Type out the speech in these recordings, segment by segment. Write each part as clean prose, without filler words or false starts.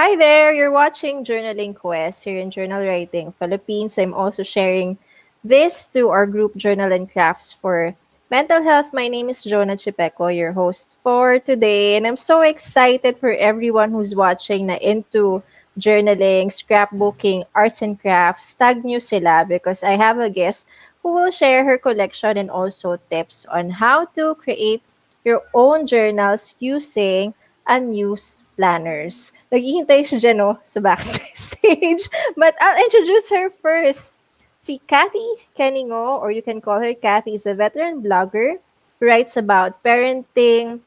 Hi there, you're watching Journaling Quest here in Journal Writing Philippines. I'm also sharing this to our group Journal and Crafts for mental health. My name is Jonah Chipeco, your host for today, and I'm so excited for everyone who's watching na into journaling, scrapbooking, arts and crafts. Tag nyo sila because I have a guest who will share her collection and also tips on how to create your own journals using unused planners. Naghihintay siya dyan, no, sa backstage. But I'll introduce her first. Si Kathy Kenny Ngo, or you can call her Kathy, is a veteran blogger who writes about parenting,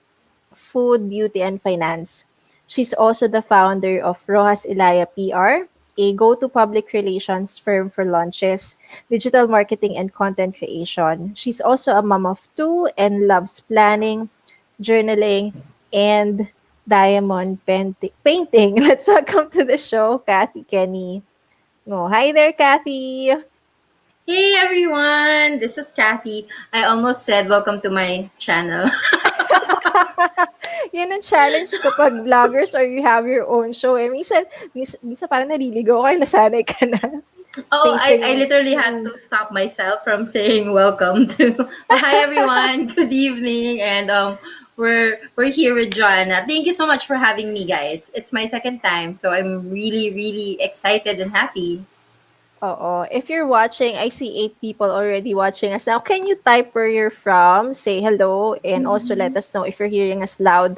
food, beauty, and finance. She's also the founder of Roxas-Ylaya PR, a go-to public relations firm for launches, digital marketing, and content creation. She's also a mom of two and loves planning, journaling, and painting. Let's welcome to the show, Kathy Kenny. Oh, hi there, Kathy. Hey everyone, this is Kathy. I almost said welcome to my channel. Yan ang challenge kapag vloggers or you have your own show. Minsan parang naliligaw ka, nasanay ka na. Oh, I Facing, literally had to stop myself from saying welcome to. Well, hi everyone. Good evening, and we're here with Joanna. Thank you so much for having me, guys. It's my second time, so I'm really excited and happy. oo. If you're watching, I see 8 people already watching us now. Can you type where you're from? Say hello and also let us know if you're hearing us loud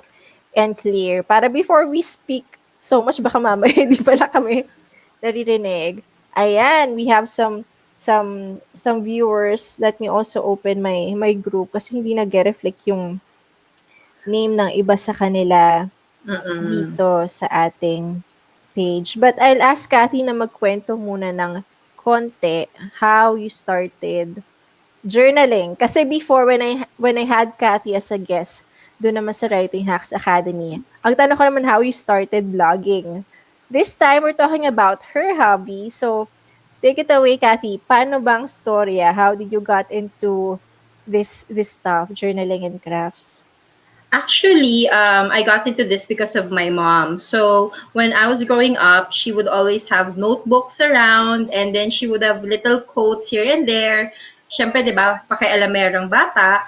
and clear. Para before we speak so much, baka mamaya hindi pala kami naririnig. Ayan, we have some viewers. Let me also open my group kasi hindi nag-reflect yung name ng iba sa kanila Mm-mm. dito sa ating page. But I'll ask Kathy na magkwento muna ng konti how you started journaling. Kasi before when I had Kathy as a guest doon naman sa Writing Hacks Academy, ang tanong ko naman how you started blogging. This time we're talking about her hobby. So take it away, Kathy. Paano bang storya? How did you got into this stuff, journaling and crafts? Actually, I got into this because of my mom. So when I was growing up, she would always have notebooks around, and then she would have little quotes here and there. Siyempre, di ba, pakialamerang bata.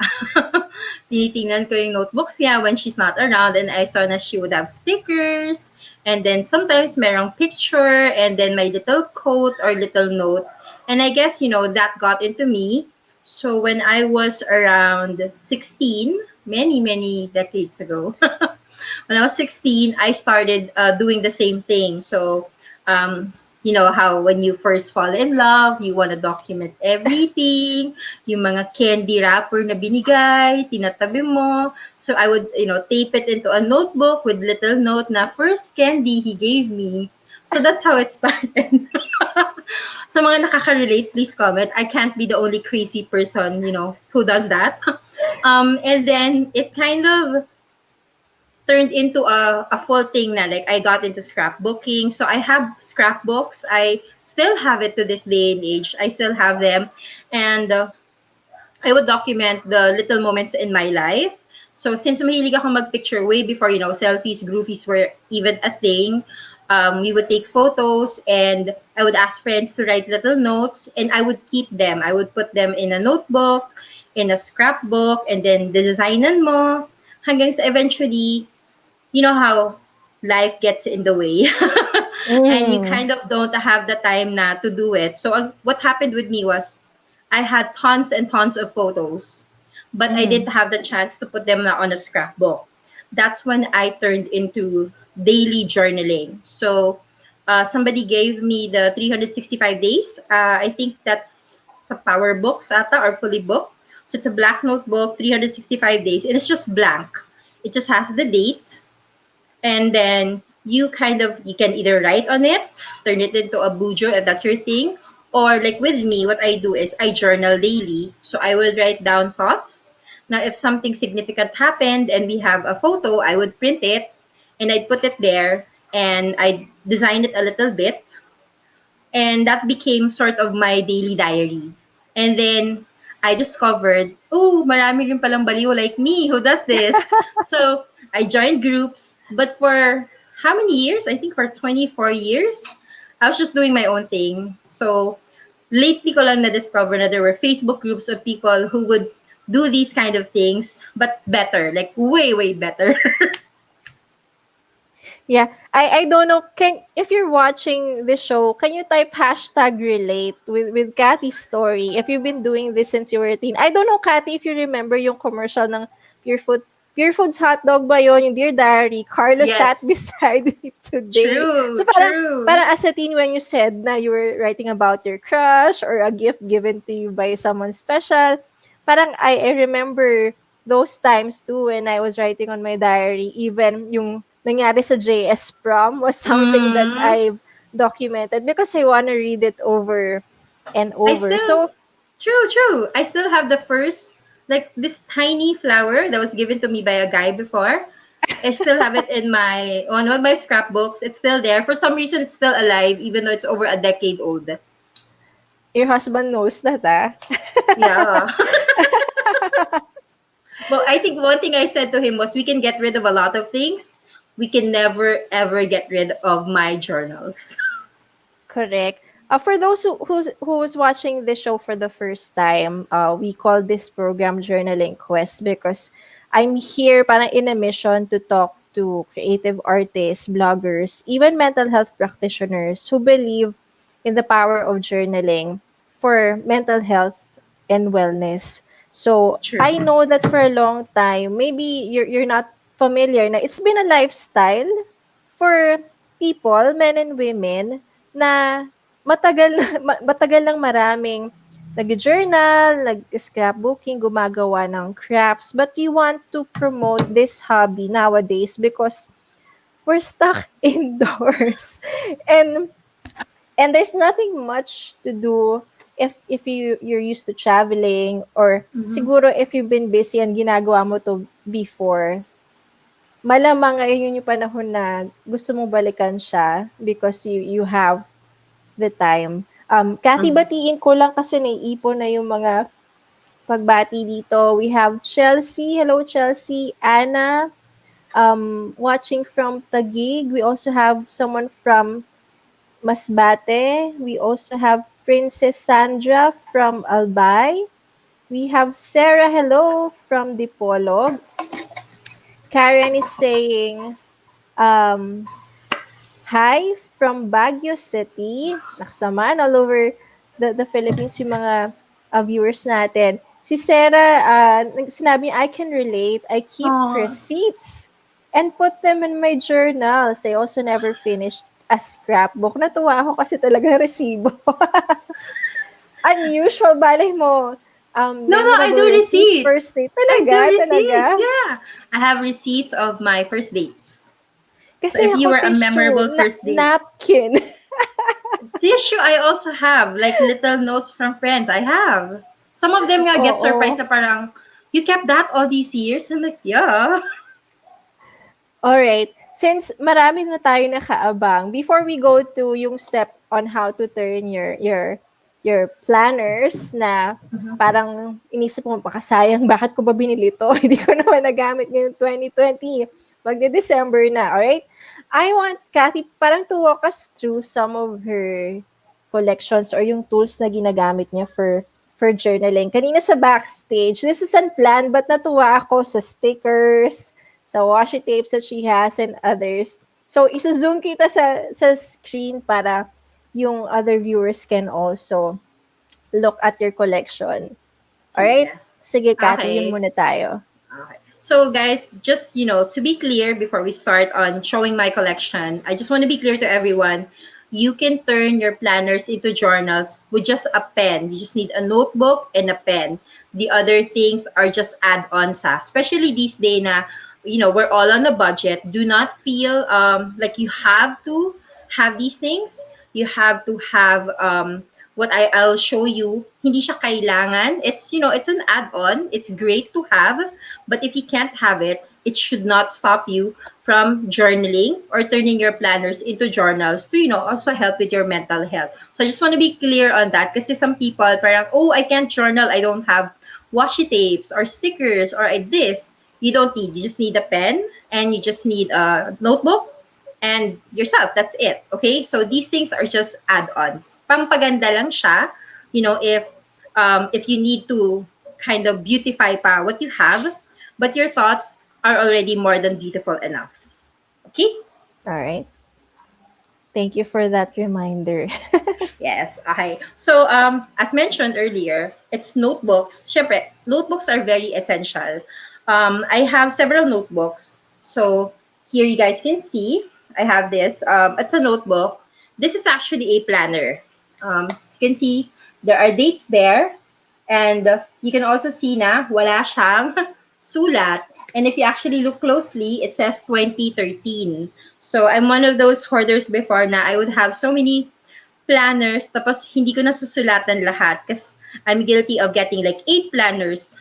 Tinitingnan ko yung notebooks niya when she's not around, and I saw na she would have stickers, and then sometimes merong picture, and then my little quote or little note. And I guess, that got into me. So when I was around 16, many decades ago, when I was 16, I started doing the same thing. So, you know how when you first fall in love, you want to document everything, yung mga candy wrapper na binigay, tinatabi mo. So I would, tape it into a notebook with little note na first candy he gave me. So that's how it started. Sa mga nakaka-relate, please comment. I can't be the only crazy person, who does that. And then it kind of turned into a full thing na. Like, I got into scrapbooking. So I have scrapbooks. I still have it to this day and age. I still have them. And I would document the little moments in my life. So since mahilig ako magpicture way before, selfies, groupies were even a thing, we would take photos and I would ask friends to write little notes and I would keep them. I would put them in a notebook, in a scrapbook, and then designan mo hanggang sa eventually, you know how life gets in the way and you Mm. kind of don't have the time na to do it. So what happened with me was I had tons and tons of photos, but I Mm. didn't have the chance to put them on a scrapbook. That's when I turned into daily journaling. So somebody gave me the 365 days. I think that's sa Power Books ata or Fully Book. So it's a black notebook, 365 days, and it's just blank. It just has the date, and then you can either write on it, turn it into a bujo if that's your thing, or like with me, what I do is I journal daily. So I will write down thoughts. Now if something significant happened and we have a photo, I would print it and I'd put it there and I design it a little bit, and that became sort of my daily diary. And then I discovered, oh, marami rin palang baliw like me who does this. So I joined groups, but for how many years? I think for 24 years, I was just doing my own thing. So, lately ko lang na-discover na there were Facebook groups of people who would do these kind of things, but better, like way, way better. Yeah, I don't know. Can if you're watching the show, can you type hashtag relate with Kathy's story? If you've been doing this since you were a teen, I don't know, Kathy, if you remember yung commercial ng Pure Food. Pure Foods hotdog ba yun? Yung Dear Diary, Carlos sat Yes, beside me today. So true, parang true. as a teen, when you said na you were writing about your crush or a gift given to you by someone special, parang I remember those times too when I was writing on my diary. Even yung nangyari sa JS prom was something that Mm, I've documented because I want to read it over and I over. still, So, true, true. I still have the first, like this tiny flower that was given to me by a guy before. I still have it in my on one of my scrapbooks. It's still there. For some reason, it's still alive, even though it's over a decade old. your husband knows that, ah. Yeah. Well, I think one thing I said to him was we can get rid of a lot of things. We can never ever get rid of my journals. Correct. For those who's watching this show for the first time, we call this program Journaling Quest because I'm here para in a mission to talk to creative artists, bloggers, even mental health practitioners who believe in the power of journaling for mental health and wellness. So True. I know that for a long time, maybe you're not familiar na it's been a lifestyle for people, men and women, na matagal ng maraming nag-journal, nag-scrapbooking, gumagawa ng crafts. But we want to promote this hobby nowadays because we're stuck indoors. And and there's nothing much to do if you're used to traveling or Mm-hmm. siguro if you've been busy and ginagawa mo to before, malamang ngayon yung panahon na gusto mong balikan siya because you have the time. Kathy, Mm-hmm. batiin ko lang kasi naiipon na yung mga pagbati dito. We have Chelsea. Hello, Chelsea. Anna, watching from Taguig. We also have someone from Masbate. We also have Princess Sandra from Albay. We have Sarah, hello, from Dipolog. Karen is saying, um, hi from Baguio City. Nakasama all over the Philippines yung mga viewers natin. Si Sarah, sinabi niya, I can relate. I keep Aw. receipts and put them in my journals. I also never finished a scrapbook. Natuwa ako kasi talaga resibo. Unusual, balay mo. No, no, I Memorable do receipt, receipt. first date. I do Talaga, receipts. talaga. Yeah, I have receipts of my first dates. So Kasi if you ako were a tissue, memorable first date, napkin. tissue I also have like little notes from friends. I have. Some of them nga get surprised Oo. na parang, you kept that all these years? I'm like, yeah. Alright. Since marami na tayo nakaabang, before we go to yung step on how to turn your planners na Mhm. parang inisip mo, baka sayang, bakit ko ba binili to? Hindi ko naman nagamit ngayong 2020. Magde-December na, alright? I want Kathy parang to walk us through some of her collections or yung tools na ginagamit niya for journaling. Kanina sa backstage, this is unplanned but natuwa ako sa stickers, sa washi tapes that she has and others. So, isa-zoom kita sa screen para yung other viewers can also look at your collection. Alright? Sige. Sige, Kathy, yun Okay. muna tayo. Okay. So guys, just to be clear before we start on showing my collection, I just want to be clear to everyone, you can turn your planners into journals with just a pen. You just need a notebook and a pen. The other things are just add-ons, especially these days na we're all on a budget. Do not feel like you have to have these things. You have to have what I'll show you. Hindi siya kailangan. It's an add-on. It's great to have, but if you can't have it, it should not stop you from journaling or turning your planners into journals to, also help with your mental health. So I just want to be clear on that kasi some people parang, oh, I can't journal. I don't have washi tapes or stickers or this. You don't need. You just need a pen and you just need a notebook and yourself. That's it. Okay? So these things are just add-ons. Pampaganda lang siya. If you need to kind of beautify pa what you have, but your thoughts are already more than beautiful enough. Okay? All right. Thank you for that reminder. Yes, okay. So, as mentioned earlier, it's notebooks. Siyempre, notebooks are very essential. I have several notebooks. So, here you guys can see, I have this. It's a notebook. This is actually a planner. As you can see, there are dates there. And you can also see na wala siyang sulat. And if you actually look closely, it says 2013. So, I'm one of those hoarders before na I would have so many planners, tapos hindi ko nasusulatan lahat kasi I'm guilty of getting like 8 planners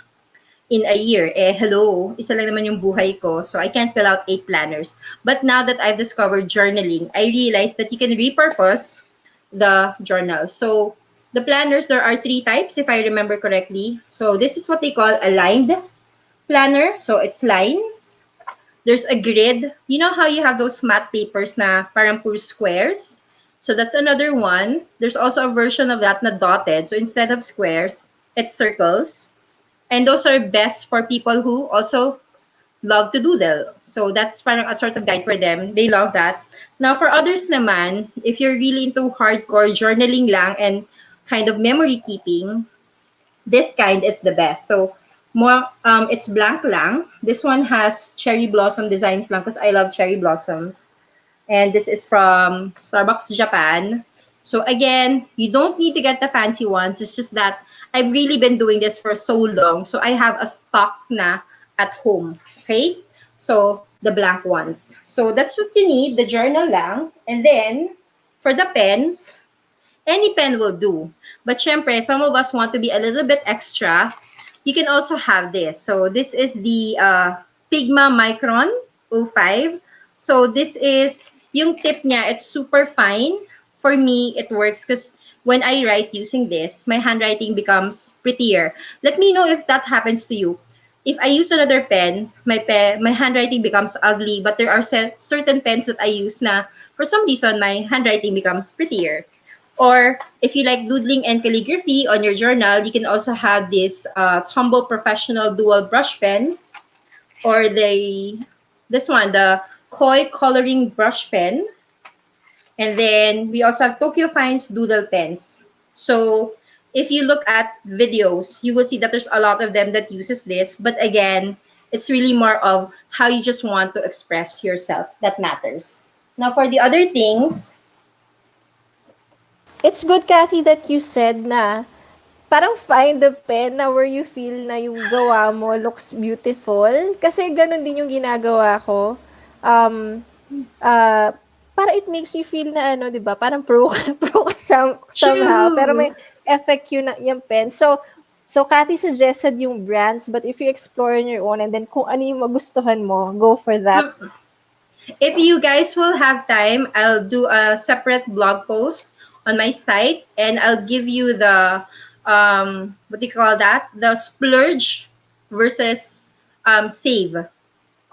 in a year. Eh, hello, isa lang naman yung buhay ko, so I can't fill out 8 planners. But now that I've discovered journaling, I realized that you can repurpose the journal. So, the planners, there are 3 types, if I remember correctly. So, this is what they call a lined planner. So, it's lines. There's a grid. You know how you have those matte papers na parang pure squares? So that's another one. There's also a version of that na dotted. So instead of squares, it's circles. And those are best for people who also love to doodle. So that's parang a sort of guide for them. They love that. Now for others naman, if you're really into hardcore journaling lang and kind of memory keeping, this kind is the best. So more it's blank lang. This one has cherry blossom designs lang because I love cherry blossoms. And this is from Starbucks Japan. So again, you don't need to get the fancy ones. It's just that I've really been doing this for so long. So I have a stock na at home. Okay? So the blank ones. So that's what you need, the journal lang. And then for the pens, any pen will do. But syempre, some of us want to be a little bit extra. You can also have this. So this is the Pigma Micron 05. So this is, yung tip niya, it's super fine. For me, it works because when I write using this, my handwriting becomes prettier. Let me know if that happens to you. If I use another pen, my handwriting becomes ugly, but there are certain pens that I use na for some reason my handwriting becomes prettier. Or if you like doodling and calligraphy on your journal, you can also have this Tombow Professional Dual Brush Pens, or this one, the Koi Coloring Brush Pen. And then we also have Tokyo Fine's Doodle Pens. So if you look at videos, you will see that there's a lot of them that uses this. But again, it's really more of how you just want to express yourself that matters. Now for the other things, It's good, Kathy, that you said na parang find the pen na where you feel na yung gawa mo looks beautiful. Kasi ganun din yung ginagawa ko. Um, uh, para it makes you feel na ano, 'di ba? Parang pro pro ka somehow, pero may true. effect yun yung pen. So Kathy suggested yung brands, but if you explore on your own and then kung ano yung magustuhan mo, go for that. If you guys will have time, I'll do a separate blog post on my site and I'll give you the what do you call that? The splurge versus save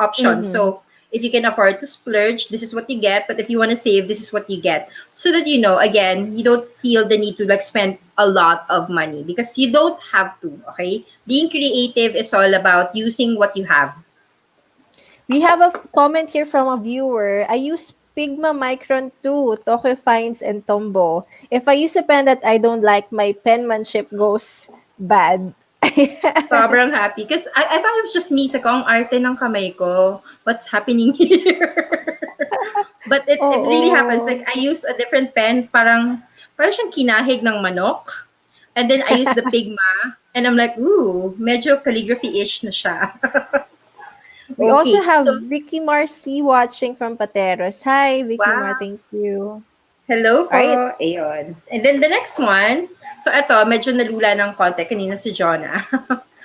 option. Mhm. So if you can afford to splurge, this is what you get. But if you want to save, this is what you get. So that you know, again, you don't feel the need to like spend a lot of money because you don't have to. Okay, being creative is all about using what you have. We have a comment here from a viewer. I use Pigma Micron too, Tokyo Fines and Tombow. If I use a pen that I don't like, my penmanship goes bad. Sobrang happy. Because I thought it was just me. Sa ko, ang arte ng kamay ko. What's happening here? But it really happens. Oo. Like, I use a different pen. Parang siyang kinahig ng manok. And then I use the Pigma. And I'm like, ooh, medyo calligraphy-ish na siya. We also Okay. have So, Vicky Marcy watching from Pateros. Hi, Vicky Mar. wow. Thank you. Hello All right. po. Ayun. And then the next one. So, ito, medyo nalula ng konti. Kanina si Jonah.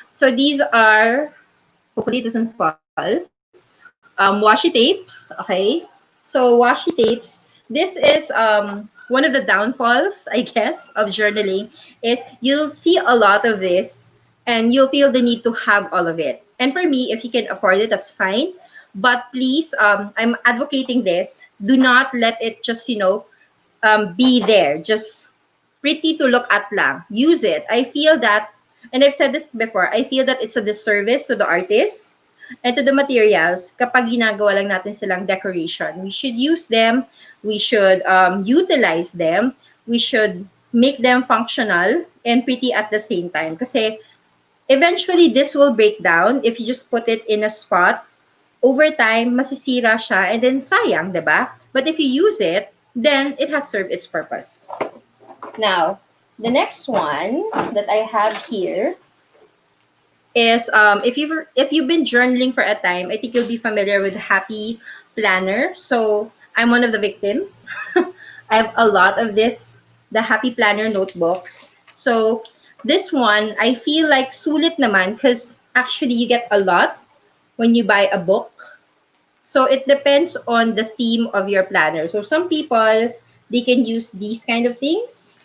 So, these are, hopefully it doesn't fall. Washi tapes, okay? So washi tapes, this is one of the downfalls, I guess, of journaling is you'll see a lot of this and you'll feel the need to have all of it. And for me, if you can afford it, that's fine. But please, I'm advocating this. Do not let it just, be there. Just pretty to look at lang. Use it. I feel that, and I've said this before, I feel that it's a disservice to the artists and to the materials kapag ginagawa lang natin silang decoration. We should use them. We should utilize them. We should make them functional and pretty at the same time. Kasi eventually, this will break down if you just put it in a spot. Over time, masisira siya and then sayang, 'di ba? But if you use it, then it has served its purpose. Now, the next one that I have here is if you've been journaling for a time, I think you'll be familiar with Happy Planner. So I'm one of the victims. I have a lot of the Happy Planner notebooks. So this one, I feel like sulit naman because actually you get a lot when you buy a book. So it depends on the theme of your planner. So some people, they can use these kind of things,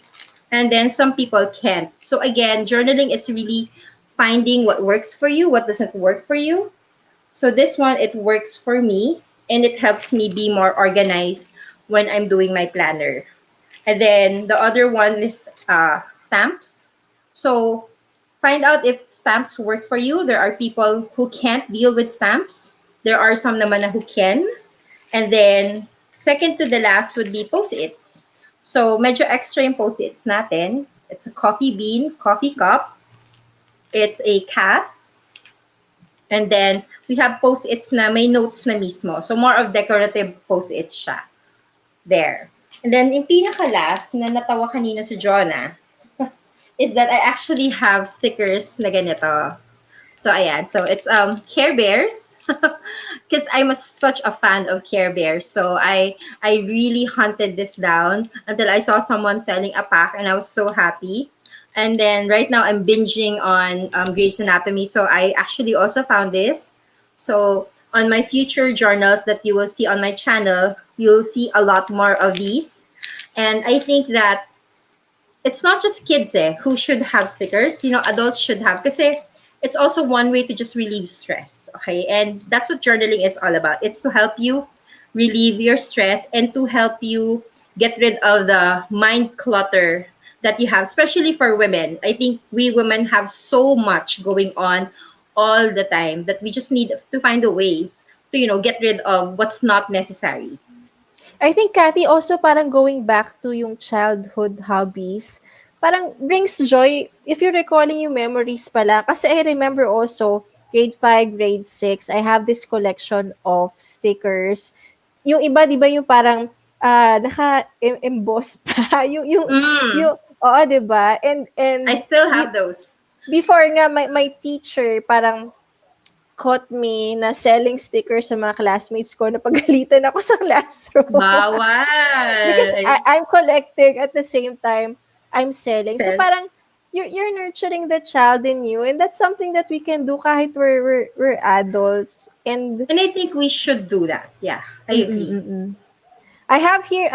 and then some people can't. So again, journaling is really finding what works for you, what doesn't work for you. So this one, it works for me, and it helps me be more organized when I'm doing my planner. And then the other one is stamps. So find out if stamps work for you. There are people who can't deal with stamps. There are some naman na who can. And then, second to the last would be post-its. So, medyo extra yung post-its natin. It's a coffee bean, coffee cup. It's a cat. And then, we have post-its na may notes na mismo. So, more of decorative post-its siya. There. And then, yung pinaka-last na natawa kanina si Jonah is that I actually have stickers na ganito. So ayan, so it's Care Bears because such a fan of Care Bears. So I really hunted this down until I saw someone selling a pack and I was so happy. And then right now I'm binging on Grey's Anatomy. So I actually also found this. So on my future journals that you will see on my channel, you'll see a lot more of these. And I think that it's not just kids who should have stickers. Adults should have kasi it's also one way to just relieve stress. Okay, and that's what journaling is all about. It's to help you relieve your stress and to help you get rid of the mind clutter that you have, especially for women. I think we women have so much going on all the time that we just need to find a way to get rid of what's not necessary. I think, Kathy, also parang going back to yung childhood hobbies, parang brings joy if you're recalling yung memories pala. Kasi I remember also, grade 5, grade 6, I have this collection of stickers. Yung iba, di ba yung parang naka-emboss pa. Mm, Oo, di ba? I And still have those. before nga, my teacher parang caught me na selling stickers sa mga classmates ko, napagalitan ako sa classroom. Because Bawal. I'm collecting at the same time I'm selling. So Sell. parang you're nurturing the child in you, and that's something that we can do kahit we're adults. And And I think we should do that. Yeah, I agree. I have here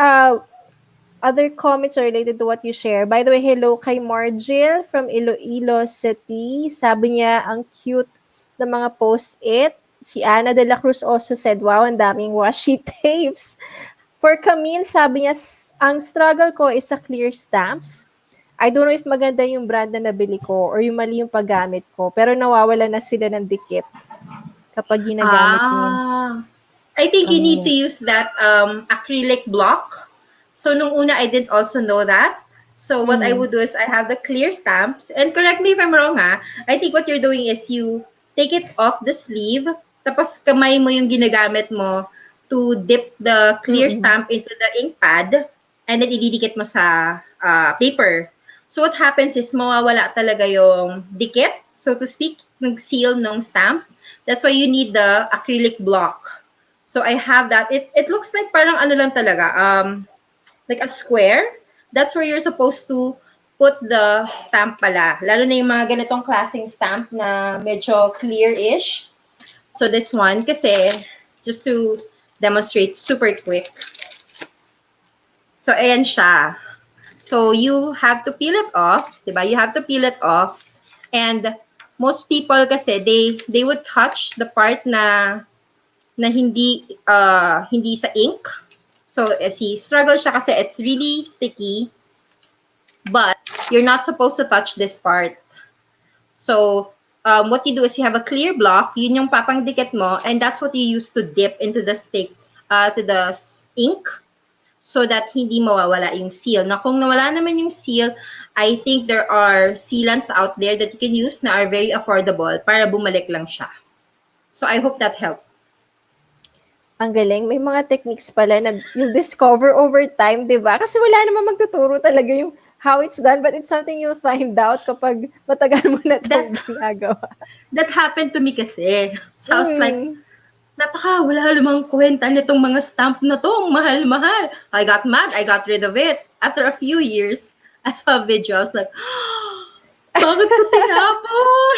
other comments are related to what you share. By the way, hello kay Margil from Iloilo City. Sabi niya, ang cute ng mga post-it. Si Ana de la Cruz also said, wow, ang daming washi tapes. For Camille, sabi niya, ang struggle ko is sa clear stamps. I don't know if maganda yung brand na nabili ko or yung mali yung paggamit ko. Pero nawawala na sila ng dikit kapag ginagamit niya. Ah, I think you need to use that acrylic block. So nung una, I didn't also know that. So what I would do is I have the clear stamps. And correct me if I'm wrong I think what you're doing is you take it off the sleeve, tapos kamay mo yung ginagamit mo to dip the clear stamp into the ink pad, and then ididikit mo sa paper. So what happens is mawawala talaga yung dikit, so to speak, ng seal ng stamp. That's why you need the acrylic block. So I have that. It looks like parang ano lang talaga, like a square. That's where you're supposed to put the stamp pala. Lalo na yung mga ganitong klaseng stamp na medyo clear-ish. So this one, kasi, just to demonstrate super quick. So ayan siya. So you have to peel it off, diba? You have to peel it off. And most people kasi, they would touch the part na na hindi sa ink. So, see, struggle siya kasi it's really sticky, but you're not supposed to touch this part. So, what you do is you have a clear block, yun yung papangdikit mo, and that's what you use to dip into the stick, to the ink, so that hindi mawawala yung seal. Na kung nawala naman yung seal, I think there are sealants out there that you can use na are very affordable para bumalik lang siya. So, I hope that helped. Ang galing. May mga techniques pala na you'll discover over time, di ba? Kasi wala naman magtuturo talaga yung how it's done, but it's something you'll find out kapag matagal mo na itong That ginagawa. that happened to me kasi. So, I was like, Mm. wala namang kwenta nitong mga stamp na to, ang mahal-mahal. I got mad, I got rid of it. After a few years, I saw a video, I was like, bakit ko tinapon?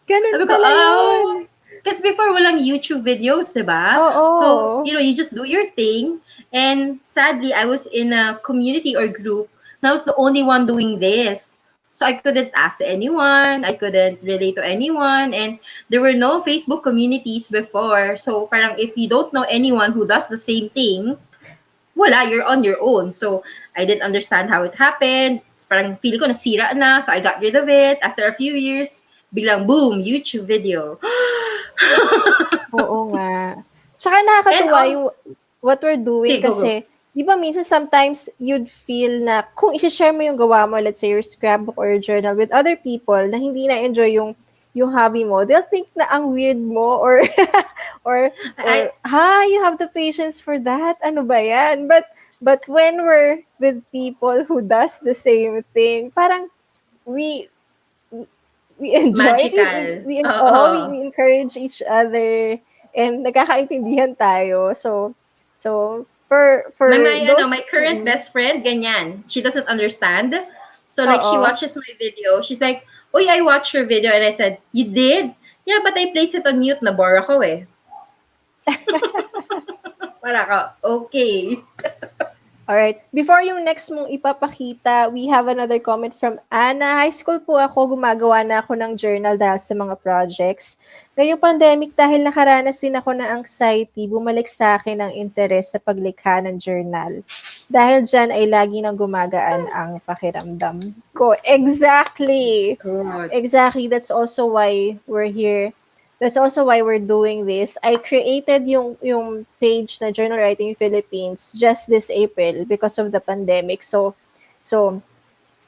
Ganun Sabi ko, pala yun. Kasi before, walang YouTube videos, diba? So, Oo. you just do your thing. And sadly, I was in a community or group, and I was the only one doing this. So I couldn't ask anyone, I couldn't relate to anyone, and there were no Facebook communities before. So parang if you don't know anyone who does the same thing, wala, you're on your own. So I didn't understand how it happened. Parang feeling ko nasira na, so I got rid of it. After a few years, biglang boom, YouTube video. Oo nga. Tsaka And nakakatuwa also, yung what we're doing say, go, go. kasi, di ba minsan sometimes you'd feel na kung i-share mo yung gawa mo, let's say your scrapbook or your journal with other people na hindi na-enjoy yung hobby mo, they'll think na ang weird mo or or I, you have the patience for that? Ano ba yan? But when we're with people who does the same thing, parang we we enjoy it. magical. We encourage each other and nagkakaintindihan tayo. So for those My current best friend, ganyan. She doesn't understand. So like she oo. watches my video. She's like, "Uy, I watched your video." And I said, "You did?" Yeah, but I placed it on mute. Nabore ako eh. Para ka, okay. Alright. Before yung next mong ipapakita, we have another comment from Anna. High school po ako, gumagawa na ako ng journal dahil sa mga projects. Ngayong pandemic, dahil nakaranas din ako ng anxiety, bumalik sa akin ang interes sa paglikha ng journal. Dahil dyan ay lagi nang gumagaan ang pakiramdam ko. Exactly! Good. Exactly. That's also why we're here. That's also why we're doing this. I created yung page na Journal Writing Philippines just this April because of the pandemic. So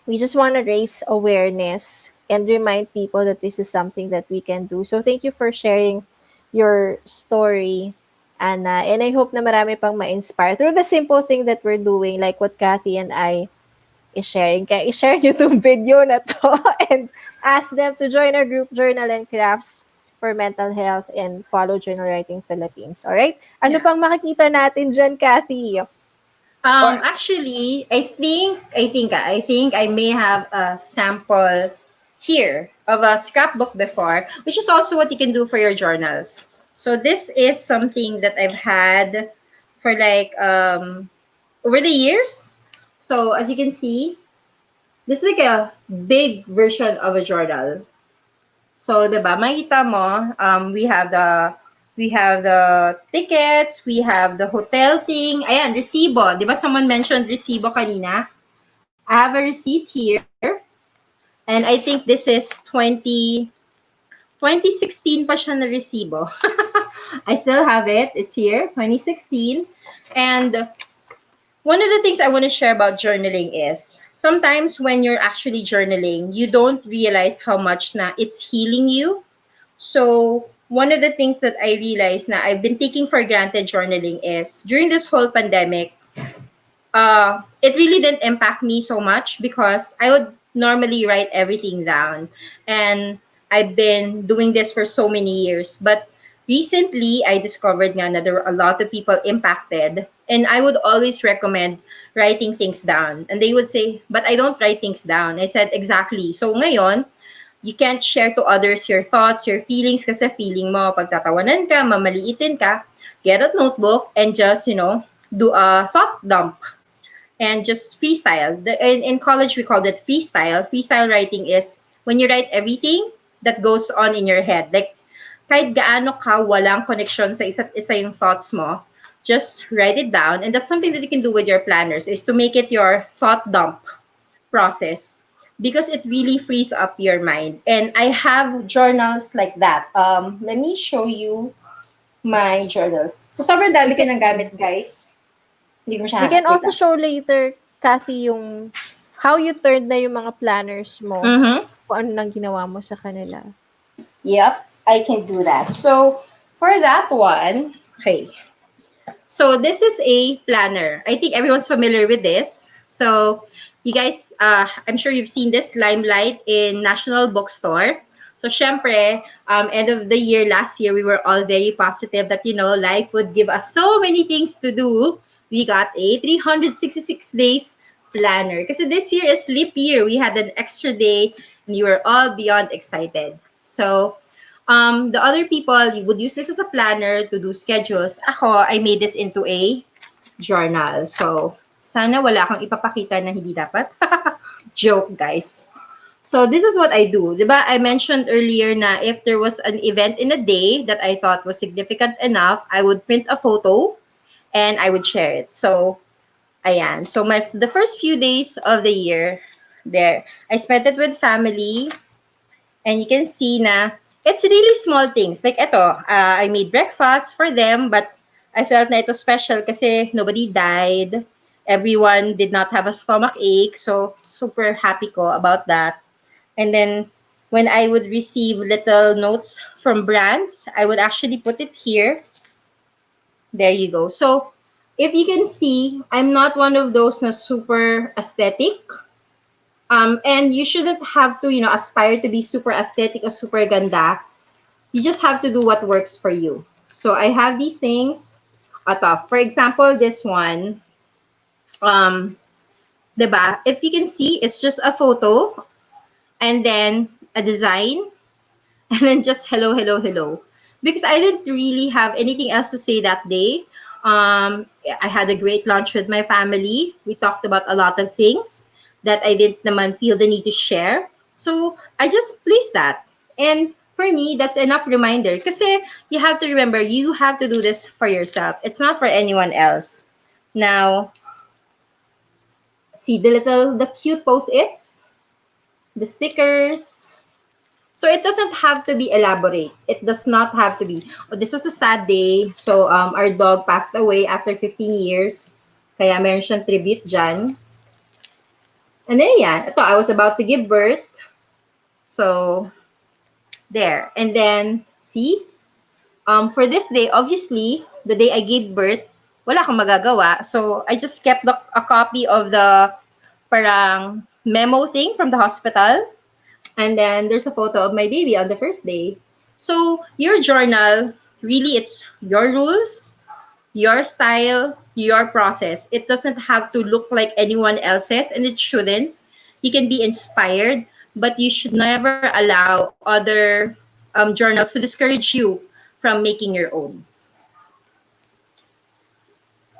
we just want to raise awareness and remind people that this is something that we can do. So thank you for sharing your story, Anna. And I hope na marami pang ma-inspire through the simple thing that we're doing, like what Kathy and I is sharing. Kaya i-share nyo itong video na to and ask them to join our group Journal and Crafts for Mental Health and follow Journal Writing Philippines. Alright? Ano Yeah. pang makikita natin dyan, Kathy? Or, Actually, I think I may have a sample here of a scrapbook before, which is also what you can do for your journals. So this is something that I've had for like over the years. So as you can see, this is like a big version of a journal. So, 'di ba? Makikita mo, we have the tickets, we have the hotel thing. Ayan, resibo. 'Di ba someone mentioned resibo kanina? I have a receipt here. And I think this is 2016 pa siya na resibo. I still have it. It's here, 2016. And one of the things I want to share about journaling is sometimes when you're actually journaling, you don't realize how much na it's healing you. So one of the things that I realized na I've been taking for granted journaling is during this whole pandemic, it really didn't impact me so much because I would normally write everything down. And I've been doing this for so many years. But recently, I discovered nga na there were a lot of people impacted. And I would always recommend writing things down. And they would say, but I don't write things down. I said, exactly. So ngayon, you can't share to others your thoughts, your feelings, kasi feeling mo, pagtatawanan ka, mamaliitin ka, get a notebook and just, do a thought dump and just freestyle. In college, we called it freestyle. Freestyle writing is when you write everything that goes on in your head. Like, kahit gaano ka walang connection sa isa't isa yung thoughts mo, just write it down. And that's something that you can do with your planners, is to make it your thought dump process, because it really frees up your mind. And I have journals like that. Let me show you my journal. So, sobrang We dami ko can ng gamit, guys. Hindi ko siya we can hanap. Wait also lang. show later, Kathy, yung how you turned na yung mga planners mo, Mm-hmm. kung ano nang ginawa mo sa kanila. Yep, I can do that. So, for that one, okay. So this is a planner. I think everyone's familiar with this. So you guys, I'm sure you've seen this Limelight in National Bookstore. So syempre, end of the year, last year, we were all very positive that, life would give us so many things to do. We got a 366 days planner. Because this year is leap year. We had an extra day and you were all beyond excited. So the other people, you would use this as a planner to do schedules. Ako, I made this into a journal. So, sana wala kang ipapakita na hindi dapat. Joke, guys. So, this is what I do. Diba? I mentioned earlier na if there was an event in a day that I thought was significant enough, I would print a photo and I would share it. So, ayan. So, the first few days of the year, there, I spent it with family. And you can see na it's really small things. Like ito, I made breakfast for them, but I felt na ito special kasi nobody died. Everyone did not have a stomach ache. So, super happy ko about that. And then, when I would receive little notes from brands, I would actually put it here. There you go. So, if you can see, I'm not one of those na super aesthetic. And you shouldn't have to, aspire to be super aesthetic or super ganda. You just have to do what works for you. So I have these things. Ito, for example, this one, um, diba? If you can see, it's just a photo and then a design and then just hello, hello, hello. Because I didn't really have anything else to say that day. I had a great lunch with my family. We talked about a lot of things that I didn't naman feel the need to share. So I just placed that. And for me, that's enough reminder. Because you have to remember, you have to do this for yourself. It's not for anyone else. Now, see the cute post-its, the stickers. So it doesn't have to be elaborate. It does not have to be. Oh, this was a sad day. So our dog passed away after 15 years. Kaya meron siyang tribute dyan. And then yan, ito, I was about to give birth. So there. And then, see? For this day, obviously, the day I gave birth, wala akong magagawa. So I just kept a copy of the parang memo thing from the hospital. And then there's a photo of my baby on the first day. So your journal, really, it's your rules, your style, your process. It doesn't have to look like anyone else's, and it shouldn't. You can be inspired, but you should never allow other journals to discourage you from making your own.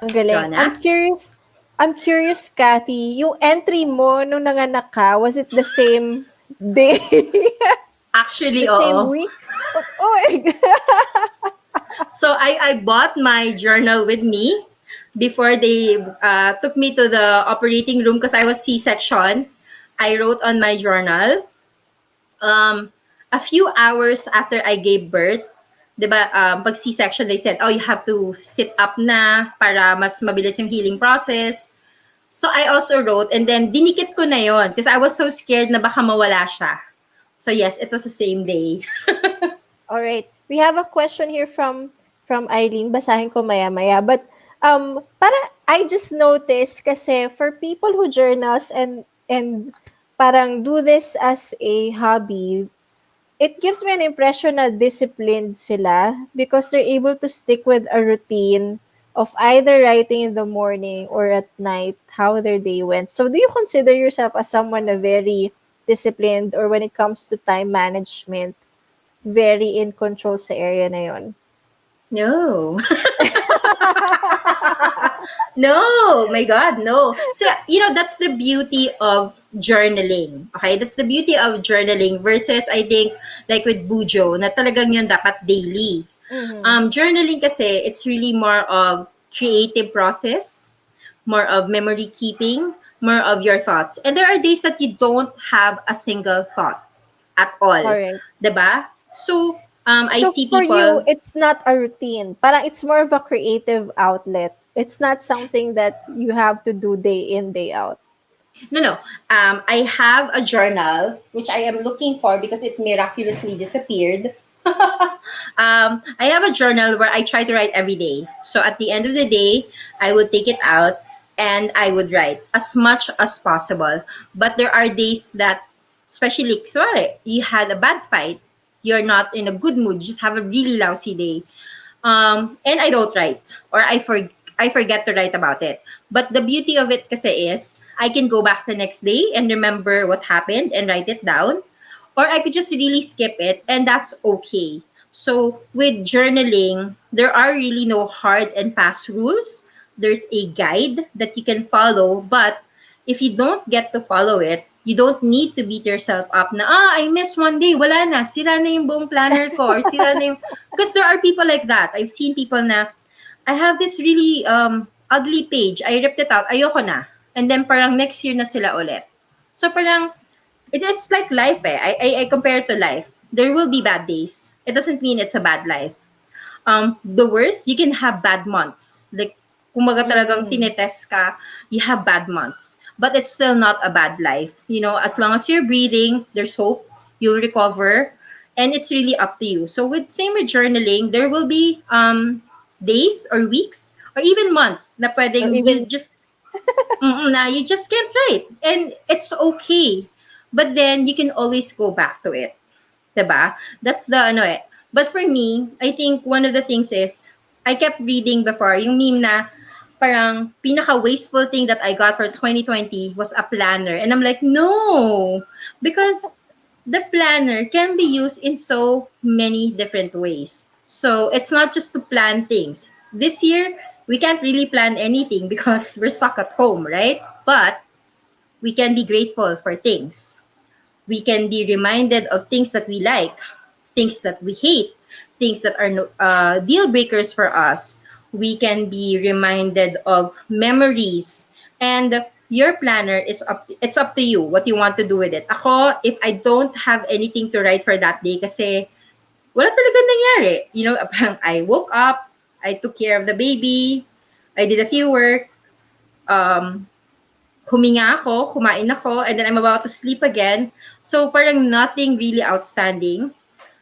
Ang galing. I'm Jonah? curious, I'm curious, Kathy, yung entry mo nung nanganak ka, was it the same day? Actually, The same oo. week? Oh my God. So I bought my journal with me before they took me to the operating room because I was C-section. I wrote on my journal. A few hours after I gave birth, 'di ba, pag C-section, they said, oh, you have to sit up na para mas mabilis yung healing process. So I also wrote, and then dinikit ko na yon because I was so scared na baka mawala siya. So yes, it was the same day. All right. We have a question here from Eileen. Basahin ko maya-maya. But para I just noticed kasi for people who journals and parang do this as a hobby, it gives me an impression na disciplined sila because they're able to stick with a routine of either writing in the morning or at night how their day went. So do you consider yourself as someone na very disciplined, or when it comes to time management, very in control sa area na yon? No. No, my God, no. So, that's the beauty of journaling. Okay, that's the beauty of journaling versus I think like with Bujo na talagang yun dapat daily. Mm-hmm. Journaling kasi it's really more of creative process, more of memory keeping, more of your thoughts. And there are days that you don't have a single thought at All all, right. 'di ba? So I So see for you, people. it's not a routine. Parang it's more of a creative outlet. It's not something that you have to do day in, day out. No, no. I have a journal which I am looking for because it miraculously disappeared. I have a journal where I try to write every day. So at the end of the day, I would take it out and I would write as much as possible. But there are days that, especially, sorry, you had a bad fight, you're not in a good mood, you just have a really lousy day. And I don't write or I forget to write about it. But the beauty of it kasi is I can go back the next day and remember what happened and write it down, or I could just really skip it and that's okay. So with journaling, there are really no hard and fast rules. There's a guide that you can follow, but if you don't get to follow it, you don't need to beat yourself up na, I missed one day, wala na, sira na yung buong planner ko, or sira na yung, because there are people like that. I've seen people na, I have this really ugly page, I ripped it out, ayoko na. And then parang next year na sila ulit. So parang, it's like life eh. I compare it to life. There will be bad days. It doesn't mean it's a bad life. The worst, you can have bad months. Like, kumaga talagang Mm. tinetest ka, you have bad months. But it's still not a bad life. You know, as long as you're breathing, there's hope, you'll recover, and it's really up to you. So with same with journaling, there will be days or weeks or even months na Or pwedeng even you just can't write. And it's okay. But then you can always go back to it. Diba? That's the ano eh. But for me, I think one of the things is, I kept reading before, yung meme na parang pinaka-wasteful thing that I got for 2020 was a planner. And I'm like, no! Because the planner can be used in so many different ways. So it's not just to plan things. This year, we can't really plan anything because we're stuck at home, right? But we can be grateful for things. We can be reminded of things that we like, things that we hate, things that are deal breakers for us. We can be reminded of memories, and your planner is it's up to you what you want to do with it. Ako, if I don't have anything to write for that day kasi wala talaga nangyari. You know, I woke up, I took care of the baby, I did a few work, um, huminga ako, kumain ako, and then I'm about to sleep again. So parang nothing really outstanding.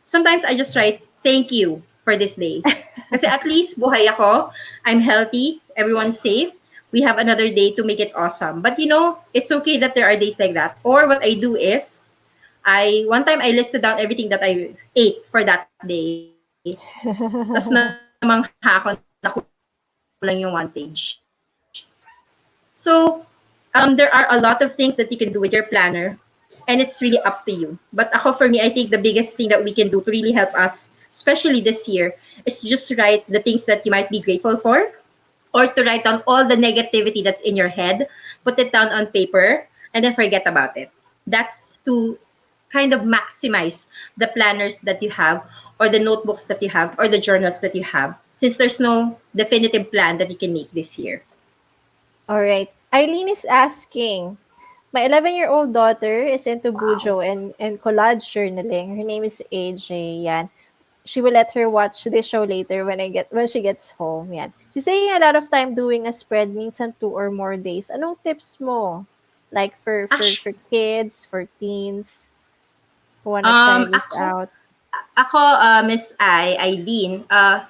Sometimes I just write, thank you for this day. Kasi at least buhay ako, I'm healthy, everyone's safe. We have another day to make it awesome. But you know, it's okay that there are days like that. Or what I do is, one time I listed down everything that I ate for that day. Tapos namangha ako na kulang yung one page. So, there are a lot of things that you can do with your planner, and it's really up to you. But ako, for me, I think the biggest thing that we can do to really help us, especially this year, is to just write the things that you might be grateful for, or to write down all the negativity that's in your head, put it down on paper, and then forget about it. That's to kind of maximize the planners that you have, or the notebooks that you have, or the journals that you have, since there's no definitive plan that you can make this year. all right. Eileen is asking, my 11-year-old daughter is into Bujo and collage journaling. Her name is AJ. Yan. She will let her watch this show later when she gets home. Yan. She's taking a lot of time doing a spread, minsan 2 or more days. Anong tips mo? Like for Actually, kids, for teens who wanna try this out. ako, Miss Eileen,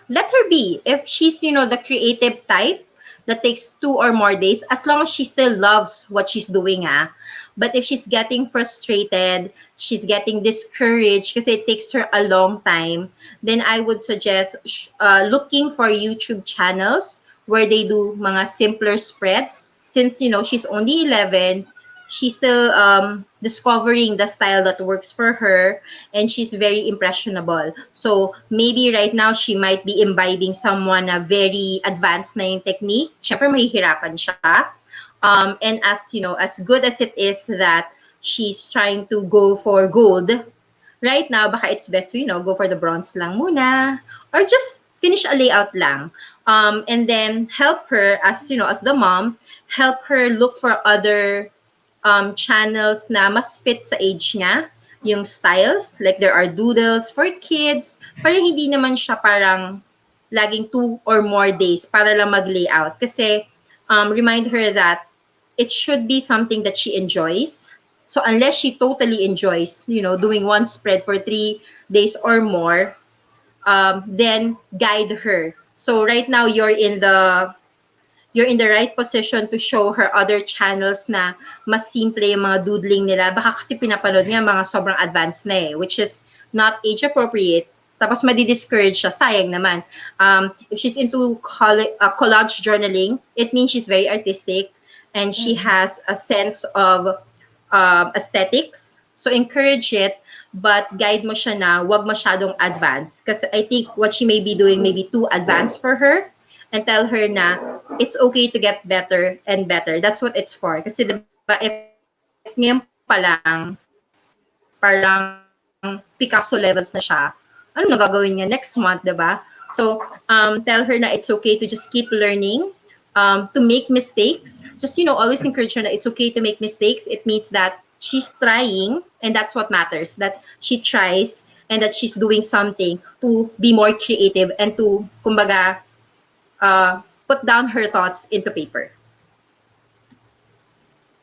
let her be. If she's, the creative type that takes 2 or more days, as long as she still loves what she's doing, ah. But if she's getting frustrated, she's getting discouraged because it takes her a long time, then I would suggest looking for YouTube channels where they do mga simpler spreads. Since, she's only 11, she's still discovering the style that works for her, and she's very impressionable. So maybe right now she might be imbibing someone na very advanced na yung technique. Syempre mahihirapan siya. And as you know, as good as it is that she's trying to go for gold, right now, baka it's best to, go for the bronze lang muna, or just finish a layout lang. And then help her, as you know, as the mom, help her look for other channels na mas fit sa age niya, yung styles, like there are doodles for kids, para hindi naman siya parang laging 2 or more days para lang mag-layout. Kasi remind her that it should be something that she enjoys. So unless she totally enjoys, doing one spread for 3 days or more, then guide her. So right now you're in the right position to show her other channels na mas simple yung mga doodling nila. Baka kasi pinapanood niya mga sobrang advanced na which is not age appropriate. Tapos madi-discourage siya, sayang naman. If she's into collage journaling, it means she's very artistic and she has a sense of aesthetics. So encourage it, but guide mo siya na wag masyadong advanced. Kasi I think what she may be doing may be too advanced for her, and tell her na it's okay to get better and better. That's what it's for. Kasi diba, if ngayon pa lang, parang Picasso levels na siya, ano na gagawin niya next month, diba? So, tell her na it's okay to just keep learning, to make mistakes. Just, always encourage her that it's okay to make mistakes. It means that she's trying, and that's what matters, that she tries and that she's doing something to be more creative and to, kumbaga, put down her thoughts into paper.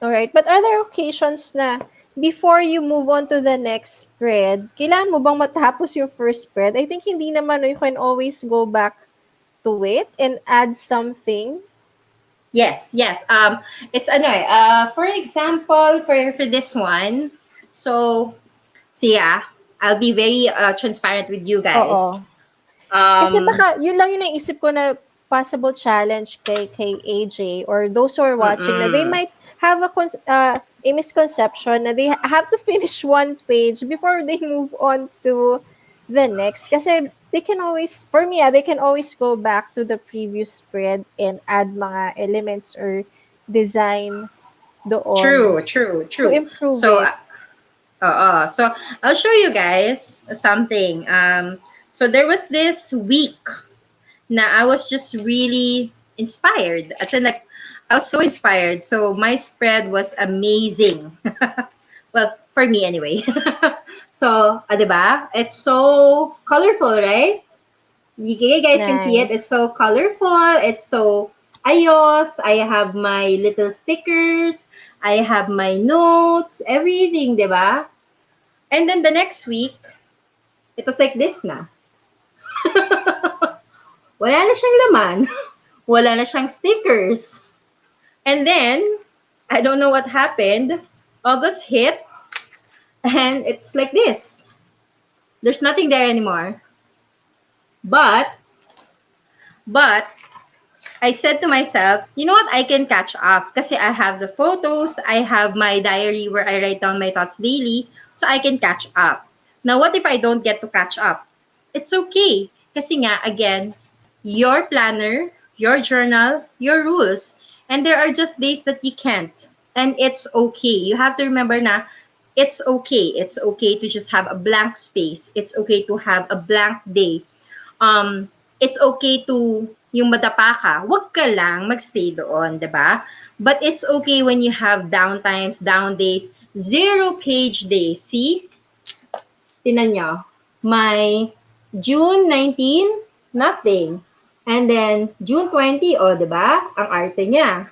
Alright, but are there occasions na before you move on to the next spread, kailangan mo bang matapos yung first spread? I think hindi naman, you can always go back to it and add something. Yes. It's for example, for this one, so yeah, I'll be very transparent with you guys. Oo. Kasi baka, yun lang yung naisip ko na possible challenge kay AJ or those who are watching na they might have a misconception na they have to finish one page before they move on to the next. Kasi they can always, for me, they can always go back to the previous spread and add mga elements or design doon True. to improve So, it. so I'll show you guys something. So there was this week na I was just really inspired. As in, like, I was so inspired. So my spread was amazing. Well, for me anyway. So, diba? It's so colorful, right? You guys can see it. It's Nice. so colorful. It's so ayos. I have my little stickers. I have my notes. Everything, diba? And then the next week, it was like this na. Wala na siyang laman. Wala na siyang stickers. And then, I don't know what happened. August hit, and it's like this. There's nothing there anymore. But I said to myself, you know what? I can catch up kasi I have the photos, I have my diary where I write down my thoughts daily, so I can catch up. Now, what if I don't get to catch up? It's okay. Kasi nga, again, your planner, your journal, your rules. And there are just days that you can't. And it's okay. You have to remember na it's okay. It's okay to just have a blank space. It's okay to have a blank day. It's okay to yung madapa ka, wag ka lang magstay doon, 'di ba? But it's okay when you have down times, down days, 0-page days. See? Tinan nyo. My June 19, nothing. And then June 20, oh, 'di ba? Ang arte niya.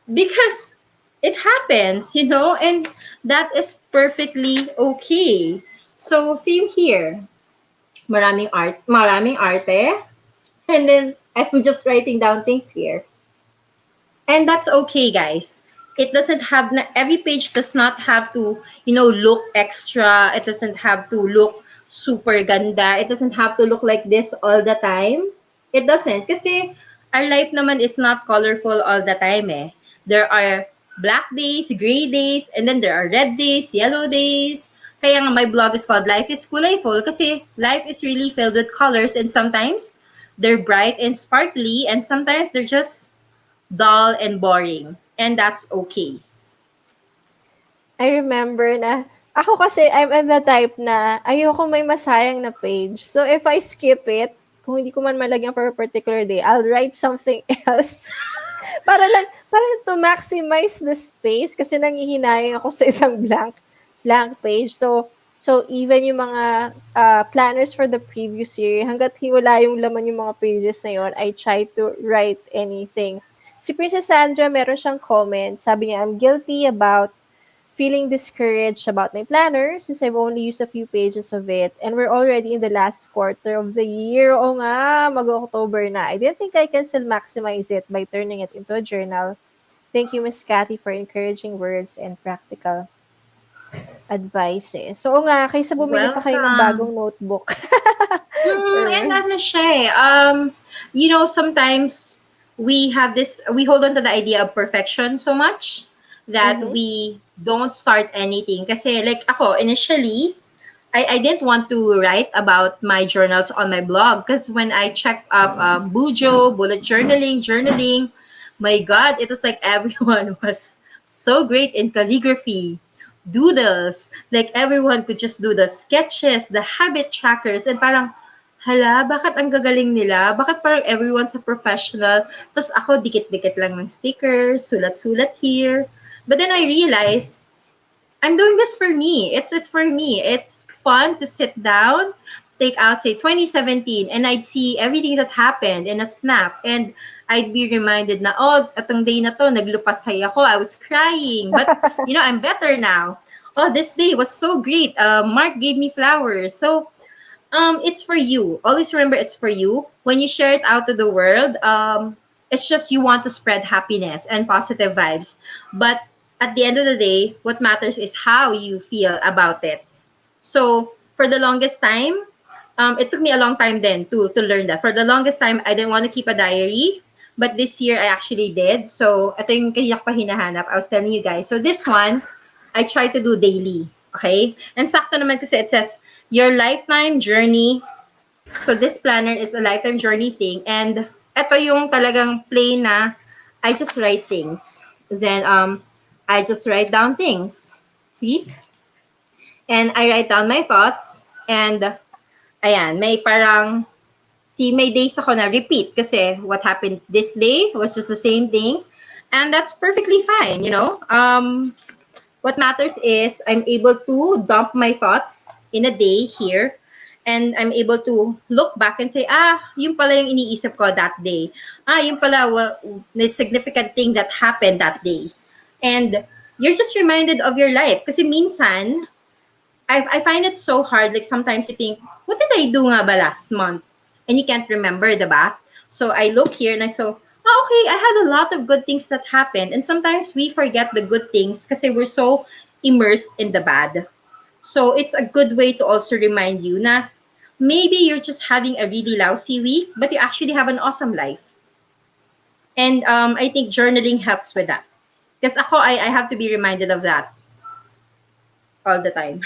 Because it happens, and that is perfectly okay. So same here. Maraming arte. And then I'm just writing down things here. And that's okay, guys. It doesn't have, every page does not have to, look extra. It doesn't have to look super ganda. It doesn't have to look like this all the time. It doesn't. Kasi our life naman is not colorful all the time eh. There are black days, gray days, and then there are red days, yellow days. Kaya nga my blog is called Life is Kulay-Full kasi life is really filled with colors, and sometimes they're bright and sparkly, and sometimes they're just dull and boring. And that's okay. I remember na ako kasi I'm the type na ayoko may masayang na page. So if I skip it, kung hindi ko man malagyan for a particular day, I'll write something else. Para to maximize the space kasi nanghihinayang ako sa isang blank page. So even yung mga planners for the previous year, hangga't wala yung laman yung mga pages na yun, I try to write anything. Si Princess Sandra, meron siyang comment. Sabi niya, I'm guilty about feeling discouraged about my planner since I've only used a few pages of it and we're already in the last quarter of the year. Oo nga, mag-October na. I didn't think I can still maximize it by turning it into a journal. Thank you, Miss Kathy, for encouraging words and practical advices. So, oo nga, kaysa bumili pa kayo ng bagong Welcome. notebook. And Or, ano siya eh, sometimes we hold on to the idea of perfection so much that mhm. we don't start anything. Kasi like ako, initially, I didn't want to write about my journals on my blog because when I checked up Bujo, bullet journaling, my God, it was like everyone was so great in calligraphy, doodles, like everyone could just do the sketches, the habit trackers, and parang, hala, bakit ang gagaling nila? Bakit parang everyone's a professional? Tapos ako, dikit-dikit lang ng stickers, sulat-sulat here. But then I realized, I'm doing this for me. It's for me. It's fun to sit down, take out say 2017 and I'd see everything that happened in a snap and I'd be reminded na oh, atong day na to naglupashay ako. I was crying, but I'm better now. Oh, this day was so great. Mark gave me flowers. So it's for you. Always remember it's for you. When you share it out to the world, it's just you want to spread happiness and positive vibes. But at the end of the day, what matters is how you feel about it. So for the longest time, it took me a long time then to learn that. For the longest time, I didn't want to keep a diary. But this year, I actually did. So, ito yung kaya pa hinahanap. I was telling you guys. So, this one, I try to do daily. Okay? And sakto naman kasi it says, your lifetime journey. So, this planner is a lifetime journey thing. And ito yung talagang plain na I just write things. Then, I just write down things. See? And I write down my thoughts. And, ayan, may parang may days ako na repeat kasi what happened this day was just the same thing. And that's perfectly fine. What matters is I'm able to dump my thoughts in a day here. And I'm able to look back and say, yung pala yung iniisip ko that day. Yung pala the significant thing that happened that day. And you're just reminded of your life. Kasi minsan, I find it so hard. Like sometimes you think, what did I do nga ba last month? And you can't remember, diba? So I look here and I saw, okay, I had a lot of good things that happened. And sometimes we forget the good things kasi we're so immersed in the bad. So it's a good way to also remind you na maybe you're just having a really lousy week, but you actually have an awesome life. And I think journaling helps with that. Because ako, I have to be reminded of that all the time.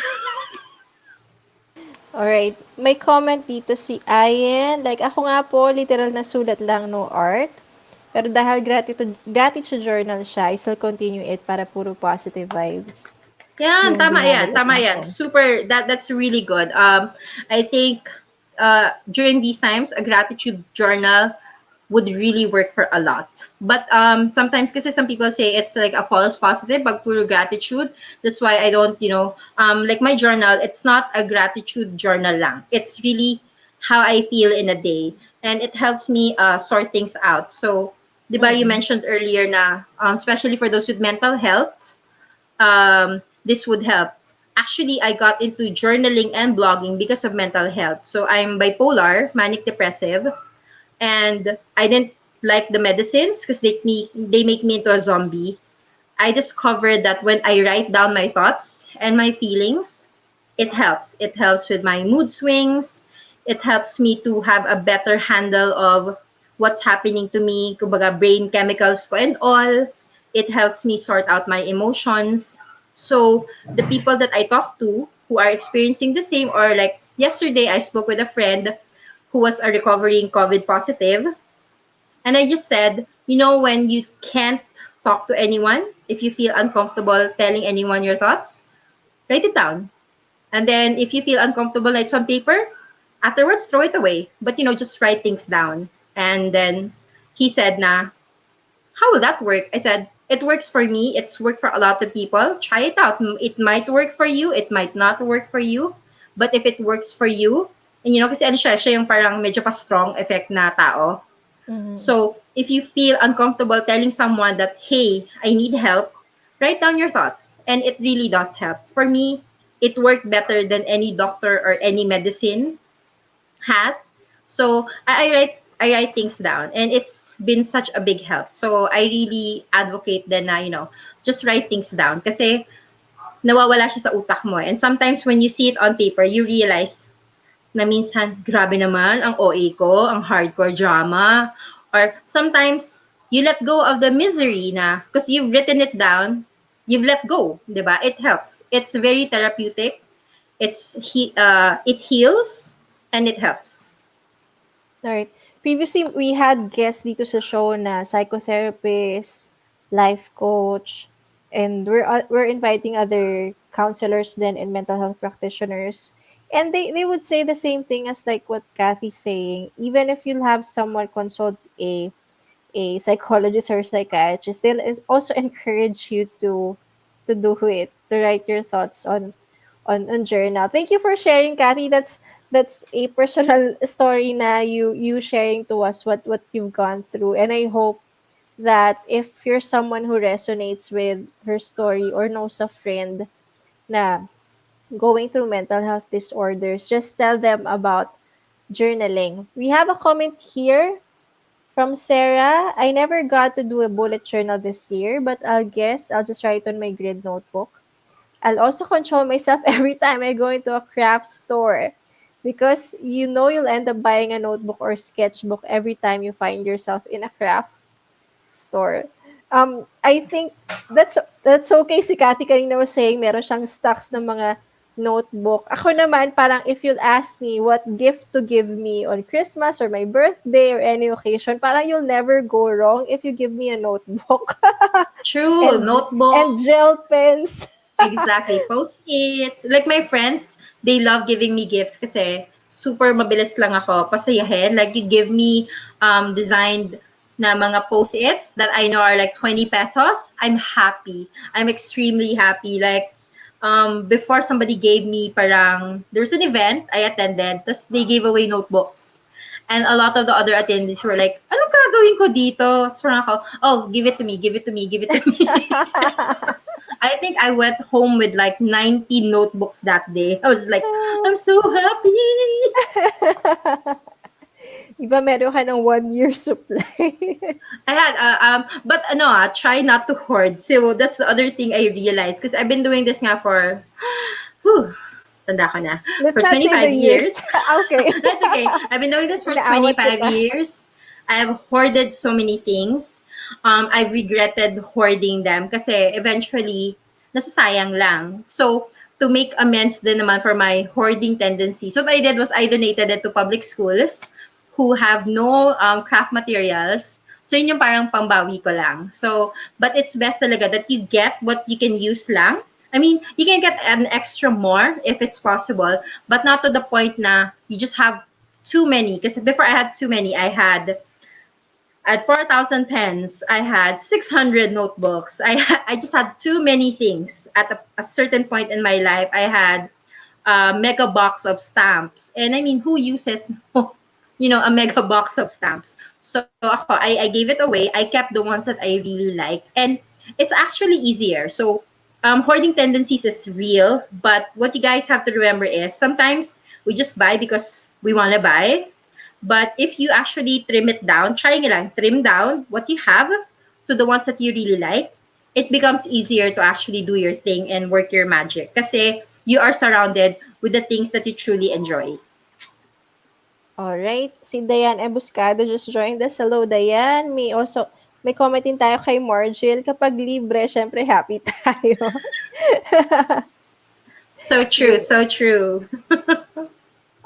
Alright. May comment dito si Ayen. Like, ako nga po, literal na sulat lang, no art. Pero dahil gratitude journal siya, I still continue it para puro positive vibes Yan, yung tama yan, binabalik tama yan. natin. Super, that's really good. I think during these times, a gratitude journal would really work for a lot. But sometimes kasi some people say it's like a false positive, pag puro gratitude. That's why I don't, like my journal, it's not a gratitude journal lang. It's really how I feel in a day. And it helps me sort things out. So, di ba you Mm. mentioned earlier na, especially for those with mental health, this would help. Actually, I got into journaling and blogging because of mental health. So I'm bipolar, manic depressive, and I didn't like the medicines because they make me into a zombie. I discovered that when I write down my thoughts and my feelings, it helps. It helps with my mood swings. It helps me to have a better handle of what's happening to me, kumbaga brain chemicals ko and all. It helps me sort out my emotions. So the people that I talk to who are experiencing the same, or like yesterday I spoke with a friend who was a recovering COVID positive, and I just said, You know when you can't talk to anyone, if you feel uncomfortable telling anyone your thoughts, write it down. And then if you feel uncomfortable, write on paper. Afterwards, throw it away. But just write things down. And then he said, "Na, how will that work?" I said, "It works for me. It's worked for a lot of people. Try it out. It might work for you. It might not work for you. But if it works for you, and kasi ano siya yung parang medyo pa strong effect na tao. Mhm. So if you feel uncomfortable telling someone that, hey, I need help, write down your thoughts. And it really does help. For me, it worked better than any doctor or any medicine has. So I write things down, and it's been such a big help. So I really advocate then na just write things down kasi nawawala siya sa utak mo. And sometimes when you see it on paper, you realize na minsan, grabe naman, ang OA ko, ang hardcore drama. Or sometimes, you let go of the misery na, because you've written it down, you've let go, di ba? It helps. It's very therapeutic. It heals, and it helps. Right. Previously, we had guests dito sa show na psychotherapist, life coach, and we're inviting other counselors then and mental health practitioners. And they would say the same thing as like what Kathy's saying. Even if you'll have someone consult a psychologist or psychiatrist, they'll also encourage you to do it, to write your thoughts on journal. Thank you for sharing, Kathy. That's a personal story na you sharing to us what you've gone through. And I hope that if you're someone who resonates with her story or knows a friend na going through mental health disorders, just tell them about journaling. We have a comment here from Sarah. I never got to do a bullet journal this year, but I'll guess I'll just write on my grid notebook. I'll also control myself every time I go into a craft store because you know you'll end up buying a notebook or sketchbook every time you find yourself in a craft store. I think that's okay. Si Cathy kanina was saying meron siyang stocks ng mga notebook. Ako naman, parang if you'll ask me what gift to give me on Christmas or my birthday or any occasion, parang you'll never go wrong if you give me a notebook True, and notebook. gel pens. Exactly. Post-its. Like my friends, they love giving me gifts kasi super mabilis lang ako pasayahin. Like you give me designed na mga post-its that I know are like 20 pesos. I'm happy. I'm extremely happy. Like before somebody gave me parang there's an event I attended, tapos they gave away notebooks. And a lot of the other attendees were like, anong gagawin ko dito? So ako, oh, give it to me, give it to me, give it to me. I think I went home with like 90 notebooks that day. I was like, I'm so happy. Iba meron ka ng 1 year supply. I had, but no, try not to hoard. So that's the other thing I realized because I've been doing this nga for, whew, tanda ko na, Let's for not say the 25 years. years. Okay. That's okay. I've been doing this for Naawat 25 kita. years. I have hoarded so many things. I've regretted hoarding them kasi eventually, nasasayang lang. So, to make amends din naman for my hoarding tendency, so what I did was I donated it to public schools who have no craft materials. So, yun yung parang pambawi ko lang. So, but it's best talaga that you get what you can use lang. I mean, you can get an extra more if it's possible, but not to the point na you just have too many. Because before I had too many, I had at 4,000 pens, I had 600 notebooks. I just had too many things. At a certain point in my life, I had a mega box of stamps. And I mean, who uses, a mega box of stamps? So ako, I gave it away. I kept the ones that I really like. And it's actually easier. So hoarding tendencies is real. But what you guys have to remember is sometimes we just buy because we want to buy. But if you actually trim it down, try nyo lang, trim down what you have to the ones that you really like, it becomes easier to actually do your thing and work your magic. Kasi you are surrounded with the things that you truly enjoy. Alright. Si Dayan Ebuscado just joined us. Hello, Dayan. May comment din tayo kay Margil. Kapag libre, syempre happy tayo. So true, so true.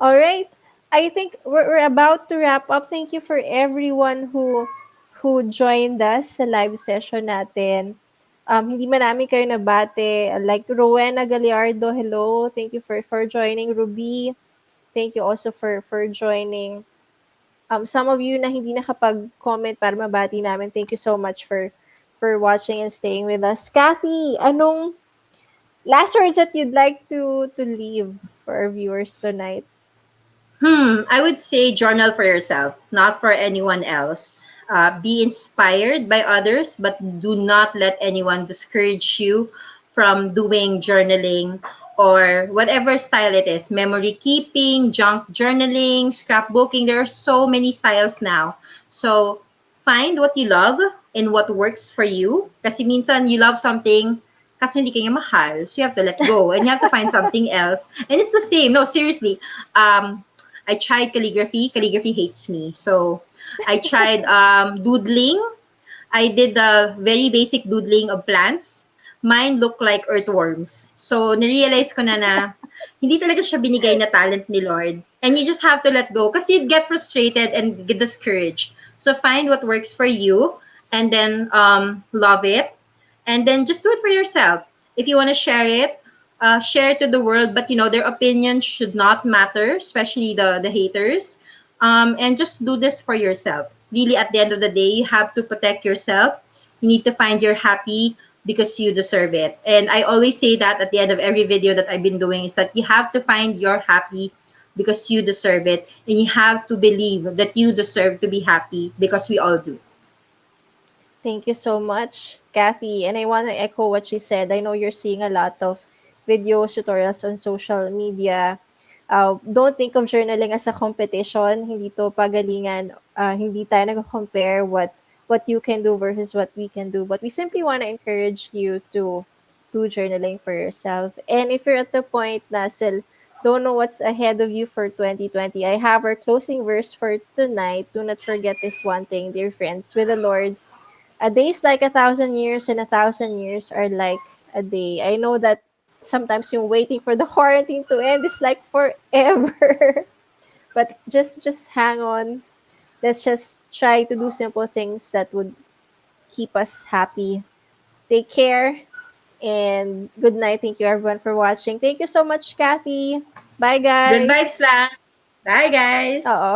Alright. I think we're about to wrap up. Thank you for everyone who who joined us sa live session natin. Hindi man namin kayo nabate, like Rowena Galliardo, hello. Thank you for joining. Ruby, thank you also for joining. Some of you na hindi nakapag-comment para mabati namin, thank you so much for watching and staying with us. Kathy, anong last words that you'd like to leave for our viewers tonight? I would say journal for yourself, not for anyone else. Be inspired by others, but do not let anyone discourage you from doing journaling or whatever style it is. Memory keeping, junk journaling, scrapbooking. There are so many styles now. So find what you love and what works for you. Kasi minsan you love something kasi hindi kanya mahal. So you have to let go and you have to find something else. And it's the same. No, seriously. I tried calligraphy. Calligraphy hates me. So I tried doodling. I did the very basic doodling of plants. Mine look like earthworms. So, narealize ko na hindi talaga siya binigay na talent ni Lord. And you just have to let go kasi you'd get frustrated and get discouraged. So, find what works for you and then love it. And then just do it for yourself. If you want to share it to the world, but their opinion should not matter, especially the haters. And just do this for yourself. Really, at the end of the day, you have to protect yourself. You need to find your happy because you deserve it. And I always say that at the end of every video that I've been doing is that you have to find your happy because you deserve it. And you have to believe that you deserve to be happy because we all do. Thank you so much, Kathy. And I want to echo what she said. I know you're seeing a lot of videos, tutorials on social media. Don't think of journaling as a competition. Hindi to pagalingan. Hindi tayo nag-compare what you can do versus what we can do. But we simply want to encourage you to do journaling for yourself. And if you're at the point na still don't know what's ahead of you for 2020, I have our closing verse for tonight. Do not forget this one thing, dear friends. With the Lord, a day is like 1,000 years, and 1,000 years are like a day. I know that sometimes you're waiting for the quarantine to end is like forever. But just hang on. Let's just try to do simple things that would keep us happy. Take care and good night. Thank you everyone for watching. Thank you so much, Kathy. Bye Good guys. vibes lang. Bye, guys. Oo.